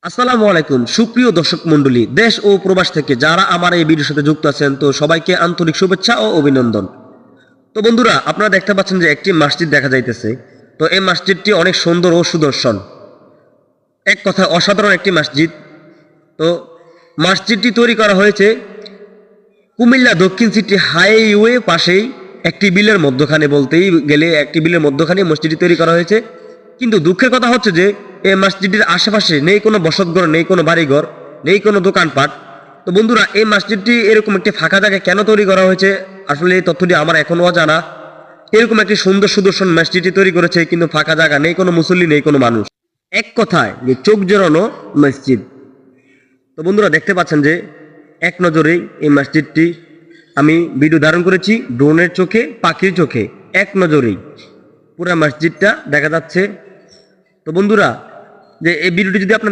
আসসালামু আলাইকুম সুপ্রিয় দর্শক মণ্ডলী, দেশ ও প্রবাস থেকে যারা আমার এই ভিডিওর সাথে যুক্ত আছেন, তো সবাইকে আন্তরিক শুভেচ্ছা ও অভিনন্দন। তো বন্ধুরা, আপনারা দেখতে পাচ্ছেন যে একটি মসজিদ দেখা যাইতেছে। তো এই মসজিদটি অনেক সুন্দর ও সুদর্শন, এক কথা অসাধারণ একটি মসজিদ। তো মসজিদটি তৈরি করা হয়েছে কুমিল্লা দক্ষিণ সিটি হাইওয়ে পাশেই একটি বিলের মধ্যখানে, বলতেই গেলে একটি বিলের মধ্যখানে মসজিদটি তৈরি করা হয়েছে। কিন্তু দুঃখের কথা হচ্ছে যে এই মসজিদটির আশেপাশে নেই কোনো বসতঘর, নেই কোনো বাড়িঘর, নেই কোনো দোকানপাট। তো বন্ধুরা, এই মসজিদটি এরকম একটি ফাঁকা জায়গায় কেন তৈরি করা হয়েছে, আসলে এই তথ্যটি আমার এখনও অজানা। এরকম একটি সুন্দর সুদর্শন মসজিদটি তৈরি করেছে, কিন্তু ফাঁকা জায়গা, নেই কোনো মুসল্লি, নেই কোনো মানুষ, এক কথায় যে চোখ জোড়ানো মসজিদ। তো বন্ধুরা, দেখতে পাচ্ছেন যে এক নজরেই এই মসজিদটি আমি ভিডিও ধারণ করেছি ড্রোনের চোখে, পাখির চোখে, এক নজরেই পুরো মসজিদটা দেখা যাচ্ছে। তো বন্ধুরা, যে এই ভিডিওটি যদি আপনাদের